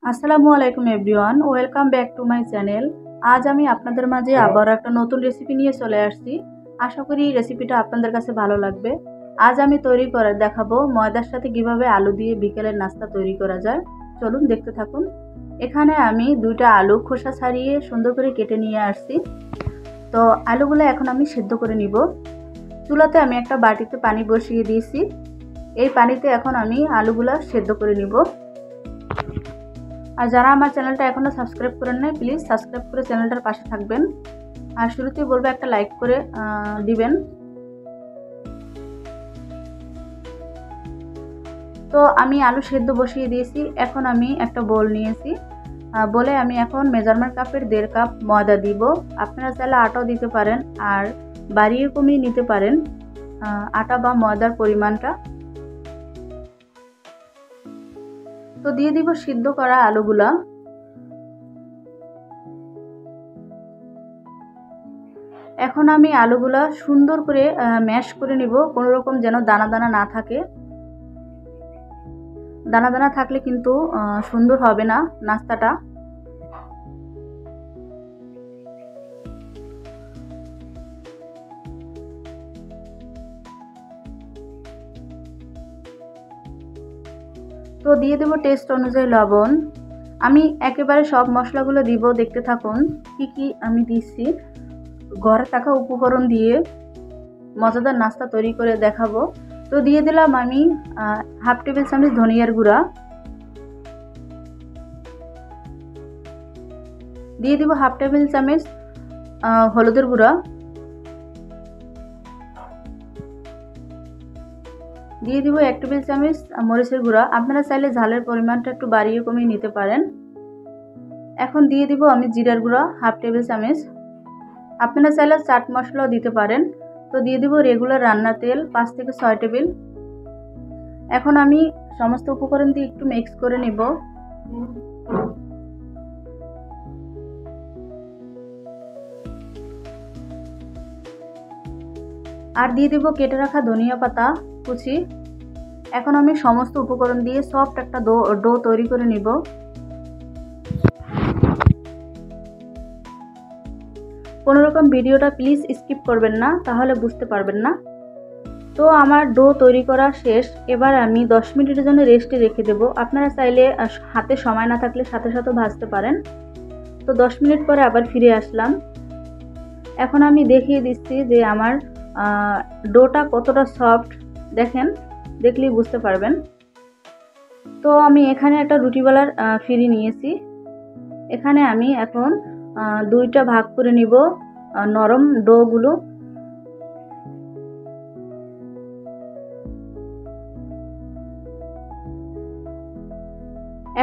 আসসালামু আলাইকুম everyone, welcome back to my channel. আজ আমি আপনাদের মাঝে আবার একটা নতুন রেসিপি নিয়ে চলে আসছি। আশা করি এই রেসিপিটা আপনাদের কাছে ভালো লাগবে। আজ আমি তৈরি করে দেখাবো ময়দার সাথে কিভাবে আলু দিয়ে বিকেলের নাস্তা তৈরি করা যায়। চলুন দেখতে থাকুন। এখানে আমি দুইটা আলু খোসা ছাড়িয়ে সুন্দর করে কেটে নিয়ে আসছি। তো আলুগুলো এখন আমি সেদ্ধ করে নিব। চুলাতে আমি একটা বাটিতে পানি বসিয়ে দিয়েছি। এই পানিতে এখন আমি আলুগুলো সেদ্ধ করে নিব। আর যারা আমার চ্যানেলটা এখনো সাবস্ক্রাইব করেন নাই, প্লিজ সাবস্ক্রাইব করে চ্যানেলটার পাশে থাকবেন। আর শুরুতেই বলবো একটা লাইক করে দিবেন। তো আমি আলু সেদ্ধ বসিয়ে দিয়েছি। এখন আমি একটা বোল নিয়েছি। বলে আমি এখন মেজারমেন্ট কাপের 1.5 কাপ ময়দা দিব। আপনারা চাইলে আটাও দিতে পারেন, আর বাড়িয়ে কমিয়ে নিতে পারেন আটা বা ময়দার পরিমাণটা। তো দিয়ে দিব সিদ্ধ করা আলুগুলা। এখন আমি আলুগুলা সুন্দর করে ম্যাশ করে নিব, কোনো রকম যেন দানা দানা না থাকে। দানা দানা থাকলে কিন্তু সুন্দর হবে না নাস্তাটা। তো দিয়ে দেব টেস্ট অনুযায়ী লবণ। আমি একেবারে সব মশলাগুলো দিব, দেখতে থাকুন কি কি আমি দিচ্ছি। ঘরে থাকা উপকরণ দিয়ে মজাদার নাস্তা তৈরি করে দেখাবো। তো দিয়ে দিলাম আমি 1/2 টেবিল চামচ ধনিয়ার গুঁড়া, দিয়ে দিব 1/2 টেবিল চামচ হলুদের গুঁড়া, দিয়ে দিব 1 টেবিল চামচ মরিচের গুঁড়া। আপনারা চাইলে ঝালের পরিমাণটা একটু বাড়িয়ে কমিয়ে নিতে পারেন। এখন দিয়ে দিব আমি জিরার গুঁড়া 1/2 টেবিল চামচ। আপনারা চাইলে চাট মশলাও দিতে পারেন। তো দিয়ে দিব রেগুলার রান্নার তেল 5 থেকে 6 টেবিল। এখন আমি সমস্ত উপকরণ দিয়ে একটু মিক্স করে নেব। আর দিয়ে দিব কেটে রাখা ধনিয়া পাতা কুচি। এখন আমি সমস্ত উপকরণ দিয়ে সফট একটা ডো তৈরি করে নিব। কোনো রকম ভিডিওটা প্লিজ স্কিপ করবেন না, তাহলে বুঝতে পারবেন না। তো আমার ডো তৈরি করা শেষ। এবার আমি 10 মিনিটের জন্য রেস্টে রেখে দেব। আপনারা চাইলে হাতে সময় না থাকলে সাথে সাথে ভাজতে পারেন। তো 10 মিনিট পরে আবার ফিরে আসলাম। এখন আমি দেখিয়ে দিচ্ছি যে আমার ডোটা কতটা সফট। দেখেন, দেখলেই বুঝতে পারবেন। তো আমি এখানে একটা রুটিওয়ালার ফিরি নিয়েছি। এখানে আমি এখন 2টা ভাগ করে নিব নরম ডোগুলো।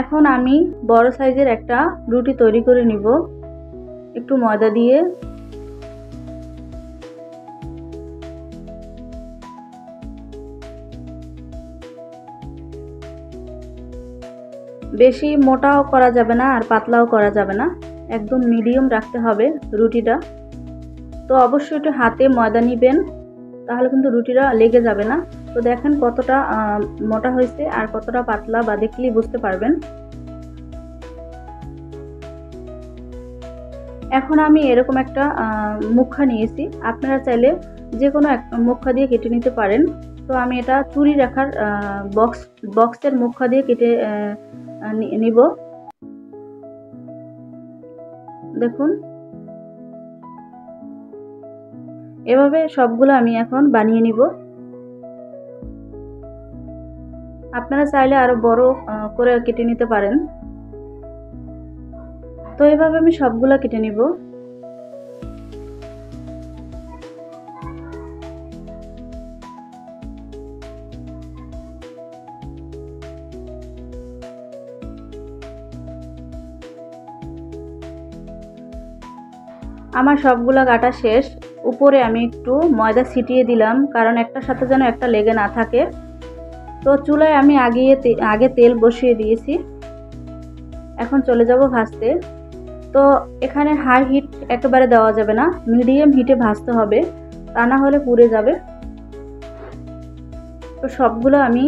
এখন আমি বড় সাইজের একটা রুটি তৈরি করে নিব একটু ময়দা দিয়ে। বেশি মোটাও করা যাবে না, আর পাতলাও করা যাবে না, একদম মিডিয়াম রাখতে হবে রুটিটা। তো অবশ্যই একটু হাতে ময়দা নেবেন, তাহলে কিন্তু রুটিটা লেগে যাবে না। তো দেখেন কতটা মোটা হয়েছে আর কতটা পাতলা, বা দেখলেই বুঝতে পারবেন। এখন আমি এরকম একটা মুখা নিয়েছি। আপনারা চাইলে যে কোনো মুখা দিয়ে কেটে নিতে পারেন। তো আমি এটা চুরি রাখার বক্সের মুখা দিয়ে কেটে নিব। দেখুন, এভাবে সবগুলো আমি এখন বানিয়ে নিব। আপনারা চাইলে আরো বড় করে কেটে নিতে পারেন। তো এভাবে আমি সবগুলো কেটে নিব। আমার সবগুলা কাটা শেষ। উপরে আমি একটু ময়দা ছিটিয়ে দিলাম, কারণ একটার সাথে যেন একটা লেগে না থাকে। তো চুলায় আমি আগে তেল বসিয়ে দিয়েছি। এখন চলে যাব ভাজতে। তো এখানে হাই হিট একেবারে দেওয়া যাবে না, মিডিয়াম হিটে ভাজতে হবে, তা না হলে পুড়ে যাবে। তো সবগুলো আমি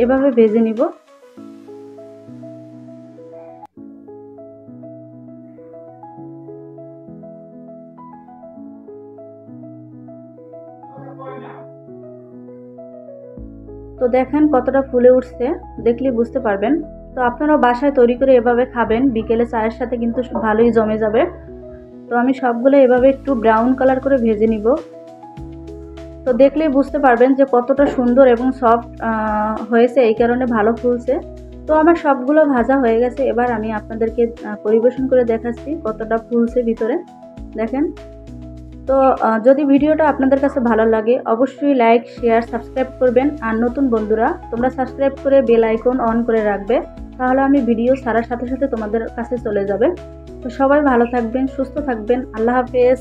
এভাবে ভেজে নিব। তো দেখেন কতটা ফুলে উঠছে, দেখলে বুঝতে পারবেন। তো আপনারাও বাসায় তৈরি করে এভাবে খাবেন, বিকেলে চায়ের সাথে কিন্তু ভালোই জমে যাবে। তো আমি সবগুলো এভাবে একটু ব্রাউন কালার করে ভেজে নিব। তো দেখলেই বুঝতে পারবেন যে কতটা সুন্দর এবং সফট হয়েছে, এই কারণে ভালো ফুলছে। তো আমার সবগুলো ভাজা হয়ে গেছে, এবার আমি আপনাদেরকে পরিবেশন করে দেখাচ্ছি কতটা ফুলছে ভিতরে, দেখেন। তো যদি ভিডিওটা আপনাদের কাছে ভালো লাগে অবশ্যই লাইক, শেয়ার, সাবস্ক্রাইব করবেন। আর নতুন বন্ধুরা তোমরা সাবস্ক্রাইব করে বেল আইকন অন করে রাখবে, তাহলে আমি ভিডিও ছাড়ার সাথে সাথে তোমাদের কাছে চলে যাবে। তো সবাই ভালো থাকবেন, সুস্থ থাকবেন। আল্লাহ হাফেজ।